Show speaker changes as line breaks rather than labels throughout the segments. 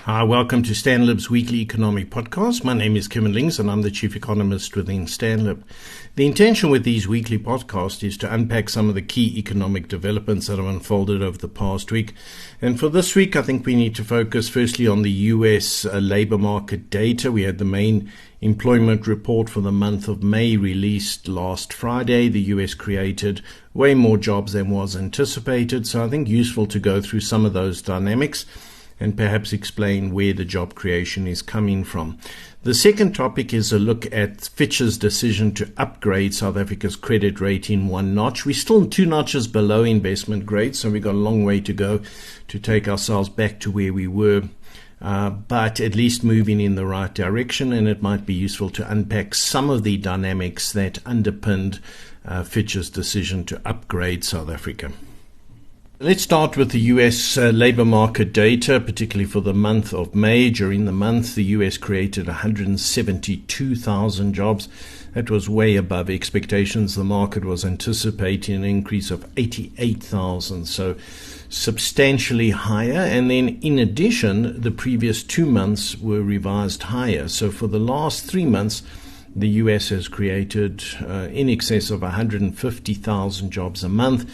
Hi, welcome to STANLIB's weekly economic podcast. My name is Lings and I'm the chief economist within STANLIB. The intention with these weekly podcasts is to unpack some of the key economic developments that have unfolded over the past week. And for this week, I think we need to focus firstly on the US labor market data. We had the main employment report for the month of May released last Friday. The US created way more jobs than was anticipated. So I think useful to go through some of those dynamics and perhaps explain where the job creation is coming from. The second topic is a look at Fitch's decision to upgrade South Africa's credit rating one notch. We're still 2 notches below investment grade, so we've got a long way to go to take ourselves back to where we were, but at least moving in the right direction, and it might be useful to unpack some of the dynamics that underpinned Fitch's decision to upgrade South Africa. Let's start with the US labor market data, particularly for the month of May. During the month, the US created 172,000 jobs. That was way above expectations. The market was anticipating an increase of 88,000, so substantially higher. And then in addition, the previous 2 months were revised higher. So for the last 3 months, the US has created in excess of 150,000 jobs a month,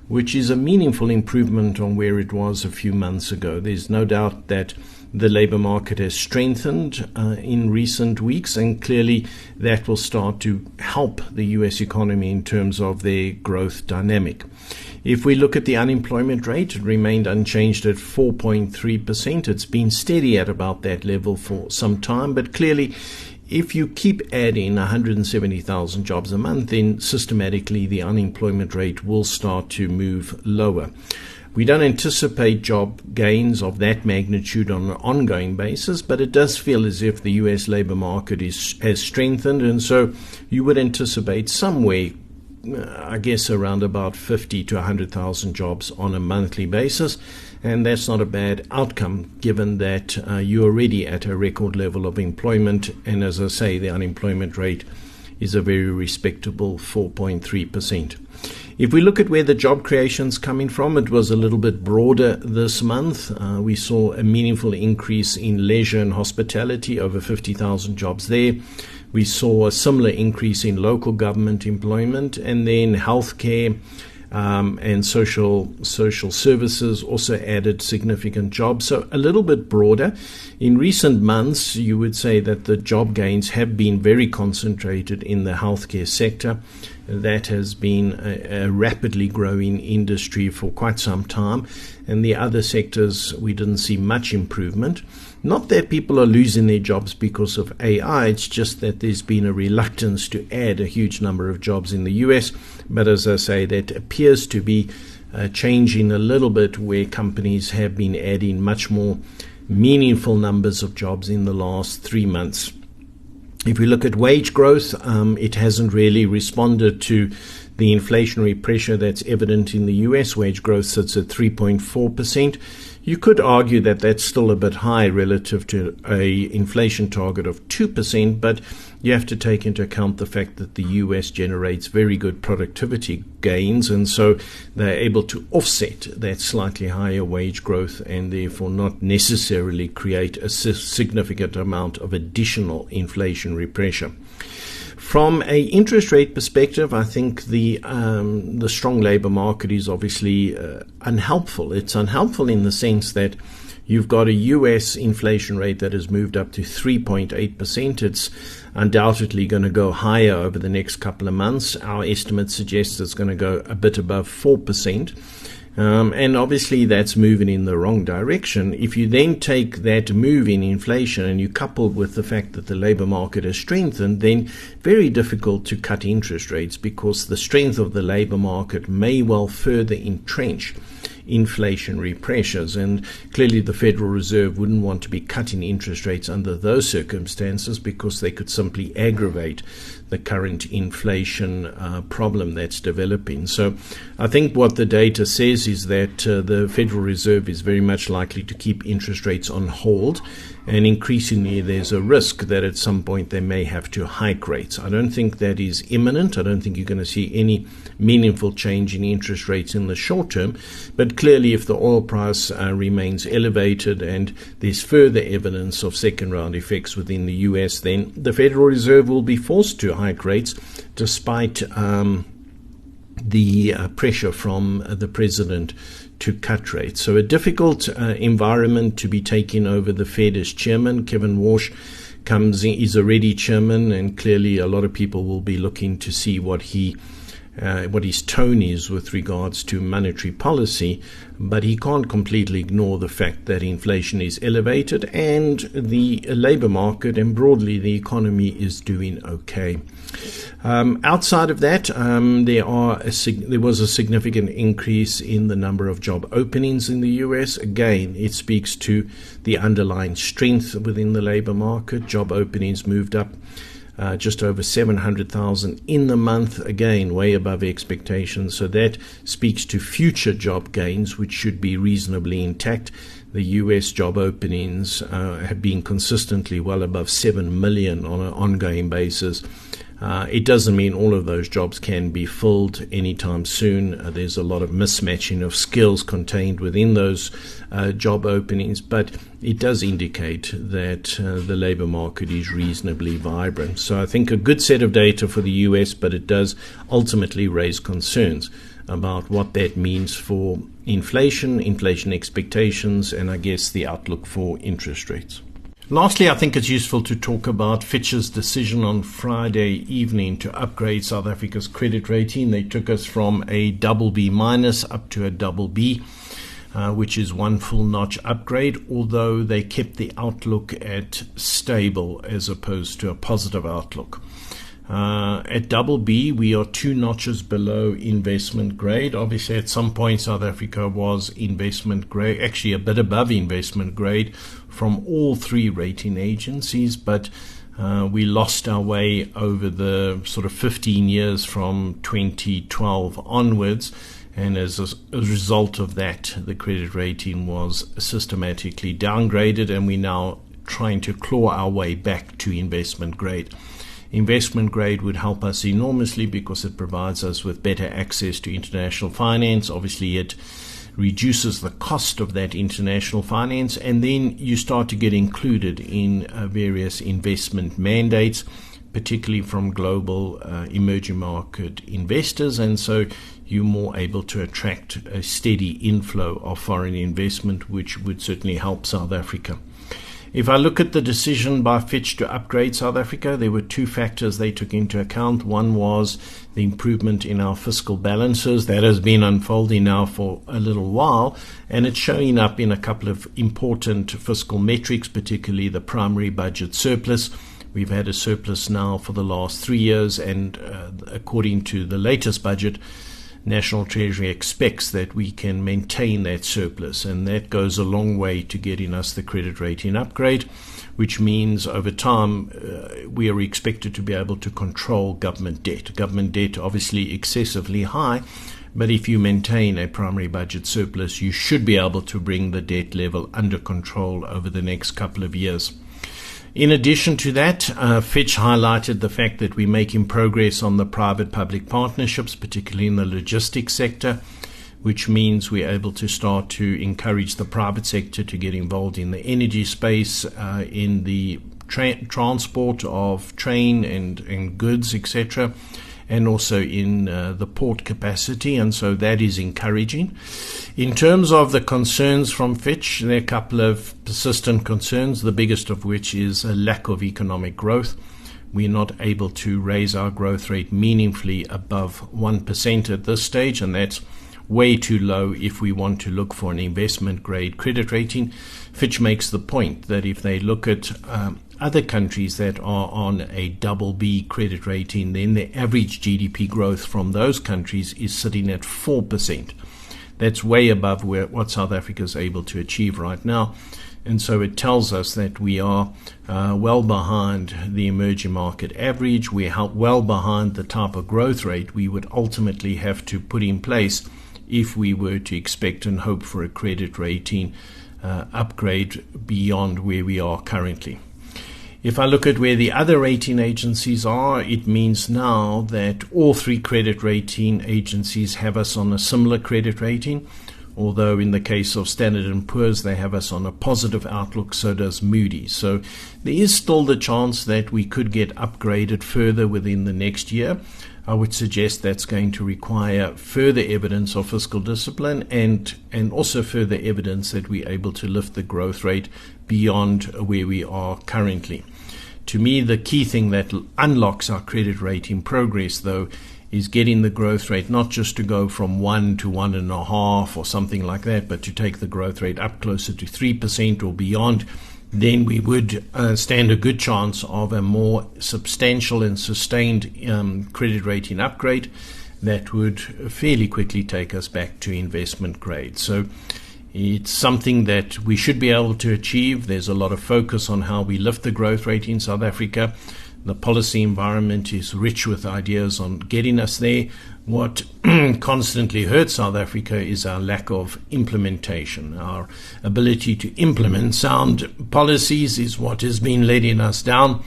which is a meaningful improvement on where it was a few months ago. There's no doubt that the labor market has strengthened in recent weeks, and clearly that will start to help the US economy in terms of their growth dynamic. If we look at the unemployment rate, it remained unchanged at 4.3%. It's been steady at about that level for some time, but clearly if you keep adding 170,000 jobs a month, then systematically the unemployment rate will start to move lower. We don't anticipate job gains of that magnitude on an ongoing basis, but it does feel as if the US labor market has strengthened, and so you would anticipate somewhere, I guess, around about 50 to 100,000 jobs on a monthly basis. And that's not a bad outcome, given that you're already at a record level of employment. And as I say, the unemployment rate is a very respectable 4.3%. If we look at where the job creation's coming from, it was a little bit broader this month. We saw a meaningful increase in leisure and hospitality, over 50,000 jobs there. We saw a similar increase in local government employment, and then healthcare and social services also added significant jobs. So a little bit broader. In recent months, you would say that the job gains have been very concentrated in the healthcare sector. That has been a rapidly growing industry for quite some time. And the other sectors, we didn't see much improvement. Not that people are losing their jobs because of AI, it's just that there's been a reluctance to add a huge number of jobs in the US. But as I say, that appears to be changing a little bit, where companies have been adding much more meaningful numbers of jobs in the last 3 months. If we look at wage growth, it hasn't really responded to the inflationary pressure that's evident in the US. Wage growth sits at 3.4%. You could argue that that's still a bit high relative to a inflation target of 2%, but you have to take into account the fact that the US generates very good productivity gains, and so they're able to offset that slightly higher wage growth and therefore not necessarily create a significant amount of additional inflationary pressure. From an interest rate perspective, I think the strong labor market is obviously unhelpful. It's unhelpful in the sense that you've got a US inflation rate that has moved up to 3.8%. It's undoubtedly going to go higher over the next couple of months. Our estimate suggests it's going to go a bit above 4%. And obviously that's moving in the wrong direction. If you then take that move in inflation and you couple with the fact that the labor market has strengthened, then very difficult to cut interest rates, because the strength of the labor market may well further entrench inflationary pressures. And clearly the Federal Reserve wouldn't want to be cutting interest rates under those circumstances, because they could simply aggravate the current inflation problem that's developing. So I think what the data says is that the Federal Reserve is very much likely to keep interest rates on hold, and increasingly there's a risk that at some point they may have to hike rates. I don't think that is imminent. I don't think you're going to see any meaningful change in interest rates in the short term, but clearly if the oil price remains elevated and there's further evidence of second round effects within the US, then the Federal Reserve will be forced to hike rates despite the pressure from the president to cut rates. So a difficult environment to be taking over the Fed as chairman. Kevin Warsh is already chairman, and clearly a lot of people will be looking to see what his tone is with regards to monetary policy, but he can't completely ignore the fact that inflation is elevated and the labor market and broadly the economy is doing okay. Outside of that, there was a significant increase in the number of job openings in the US. Again, it speaks to the underlying strength within the labor market. Job openings moved up just over 700,000 in the month, again, way above expectations. So that speaks to future job gains, which should be reasonably intact. The US job openings have been consistently well above 7 million on an ongoing basis. It doesn't mean all of those jobs can be filled anytime soon. There's a lot of mismatching of skills contained within those job openings, but it does indicate that the labor market is reasonably vibrant. So I think a good set of data for the US, but it does ultimately raise concerns about what that means for inflation expectations, and I guess the outlook for interest rates. Lastly, I think it's useful to talk about Fitch's decision on Friday evening to upgrade South Africa's credit rating. They took us from a BB- up to a BB, which is one full notch upgrade, although they kept the outlook at stable as opposed to a positive outlook. At BB, we are 2 notches below investment grade. Obviously, at some point, South Africa was investment grade, actually a bit above investment grade from all 3 rating agencies, but we lost our way over the sort of 15 years from 2012 onwards. And as a result of that, the credit rating was systematically downgraded, and we're now trying to claw our way back to investment grade. Investment grade would help us enormously because it provides us with better access to international finance. Obviously, it reduces the cost of that international finance, and then you start to get included in various investment mandates, particularly from global emerging market investors, and so you're more able to attract a steady inflow of foreign investment, which would certainly help South Africa. If I look at the decision by Fitch to upgrade South Africa, there were 2 factors they took into account. One was the improvement in our fiscal balances. That has been unfolding now for a little while, and it's showing up in a couple of important fiscal metrics, particularly the primary budget surplus. We've had a surplus now for the last 3 years, and according to the latest budget, National Treasury expects that we can maintain that surplus, and that goes a long way to getting us the credit rating upgrade, which means over time we are expected to be able to control government debt. Government debt obviously excessively high, but if you maintain a primary budget surplus, you should be able to bring the debt level under control over the next couple of years. In addition to that, Fitch highlighted the fact that we're making progress on the private-public partnerships, particularly in the logistics sector, which means we're able to start to encourage the private sector to get involved in the energy space, in the transport of train and goods, etc., and also in the port capacity, and so that is encouraging. In terms of the concerns from Fitch, there are a couple of persistent concerns, the biggest of which is a lack of economic growth. We're not able to raise our growth rate meaningfully above 1% at this stage, and that's way too low if we want to look for an investment-grade credit rating. Fitch makes the point that if they look at other countries that are on a BB credit rating, then the average GDP growth from those countries is sitting at 4%. That's way above what South Africa is able to achieve right now. And so it tells us that we are well behind the emerging market average. We're well behind the type of growth rate we would ultimately have to put in place if we were to expect and hope for a credit rating upgrade beyond where we are currently. If I look at where the other rating agencies are, it means now that all three credit rating agencies have us on a similar credit rating. Although in the case of Standard & Poor's, they have us on a positive outlook, so does Moody's. So there is still the chance that we could get upgraded further within the next year. I would suggest that's going to require further evidence of fiscal discipline and also further evidence that we're able to lift the growth rate beyond where we are currently. To me, the key thing that unlocks our credit rating progress, though, is getting the growth rate not just to go from 1 to 1.5 or something like that, but to take the growth rate up closer to 3% or beyond. Then we would stand a good chance of a more substantial and sustained credit rating upgrade that would fairly quickly take us back to investment grade. So it's something that we should be able to achieve. There's a lot of focus on how we lift the growth rate in South Africa. The policy environment is rich with ideas on getting us there. What constantly hurts South Africa is our lack of implementation. Our ability to implement sound policies is what has been letting us down.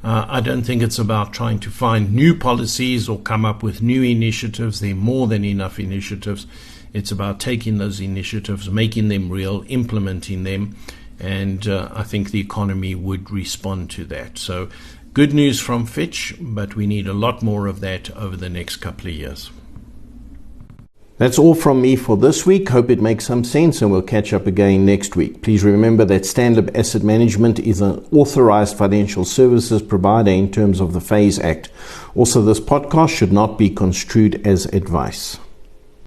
I don't think it's about trying to find new policies or come up with new initiatives. There are more than enough initiatives. It's about taking those initiatives, making them real, implementing them, and I think the economy would respond to that. So good news from Fitch, but we need a lot more of that over the next couple of years. That's all from me for this week. Hope it makes some sense, and we'll catch up again next week. Please remember that STANLIB Asset Management is an authorised financial services provider in terms of the FAIS Act. Also, this podcast should not be construed as advice.